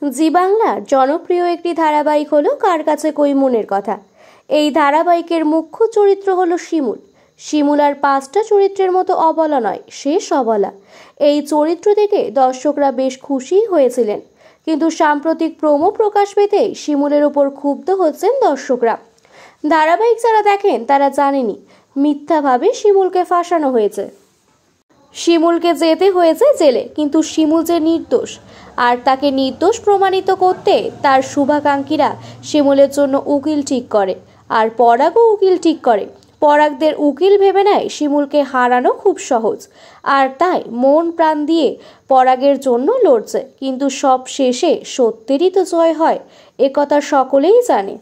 জি বাংলার জনপ্রিয় একটি ধারাবাহিক হলো কার কাছে কই মনের কথা। এই ধারাবাহিকের মুখ্য চরিত্র হলো শিমুল। শিমুল আর পাঁচটা চরিত্রের মতো অবলা নয়, সে সবলা। এই চরিত্র দেখে দর্শকরা বেশ খুশি হয়েছিলেন, কিন্তু সাম্প্রতিক প্রোমো প্রকাশ পেতেই শিমুলের উপর ক্ষুব্ধ হচ্ছেন দর্শকরা। ধারাবাহিক যারা দেখেন তারা জানেনই মিথ্যাভাবে শিমুলকে ফাঁসানো হয়েছে। শিমুলকে যেতে হয়েছে জেলে, কিন্তু শিমুল যে নির্দোষ, আর তাকে নির্দোষ প্রমাণিত করতে তার শুভাকাঙ্ক্ষীরা শিমুলের জন্য উকিল ঠিক করে, আর পরাগও উকিল ঠিক করে। পরাগদের উকিল ভেবে নেয় শিমুলকে হারানো খুব সহজ, আর তাই মন প্রাণ দিয়ে পরাগের জন্য লড়ছে। কিন্তু সব শেষে সত্যেরই তো জয় হয়, একথা সকলেই জানে।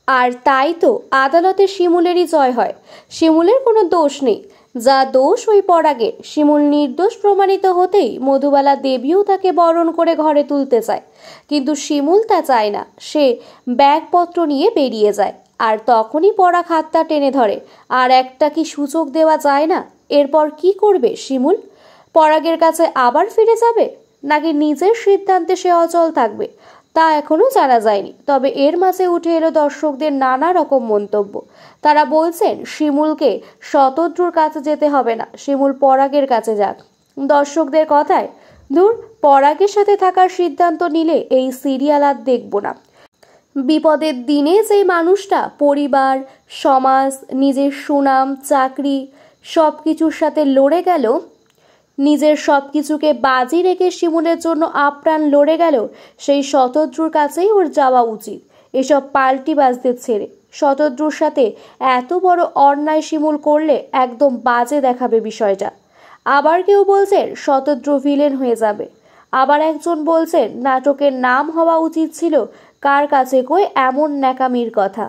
আর তাই তো আদালতে শিমুলেরই জয় হয়। শিমুলের কোনো দোষ নেই, যা দোষ ওই পরাগের। শিমুল নির্দোষ প্রমাণিত হতেই মধুবালা দেবীও তাকে বরণ করে ঘরে তুলতে চায়, কিন্তু শিমুল তা চায় না। সে ব্যাগপত্র নিয়ে বেরিয়ে যায়, আর তখনই পরাগ হাতটা টেনে ধরে। আর একটা কি সুযোগ দেওয়া যায় না? এরপর কি করবে শিমুল? পরাগের কাছে আবার ফিরে যাবে, নাকি নিজের সিদ্ধান্তে সে অচল থাকবে, তা এখনো জানা যায়নি। তবে এর মাঝে উঠে এলো দর্শকদের নানা রকম মন্তব্য। তারা বলছেন শিমুলকে শতদ্রুর কাছে যেতে হবে না, শিমুল পরাগের কাছে যাক। দর্শকদের কথায় দূর, পরাগের সাথে থাকার সিদ্ধান্ত নিলে এই সিরিয়াল আর দেখব না। বিপদের দিনে যে মানুষটা পরিবার, সমাজ, নিজের সুনাম, চাকরি সবকিছুর সাথে লড়ে গেল, নিজের সবকিছুকে বাজি রেখে শিমুলের জন্য আপ্রাণ লড়ে গেল, সেই শতদ্রুর কাছেই ওর যাওয়া উচিত। এসব পাল্টিবাজদের ছেড়ে শতদ্রুর সাথে এত বড় অন্যায় শিমুল করলে একদম বাজে দেখাবে বিষয়টা। আবার কেউ বলছেন শতদ্রু ভিলেন হয়ে যাবে, আবার একজন বলছেন নাটকের নাম হওয়া উচিত ছিল কার কাছে কই এমন ন্যাকামির কথা।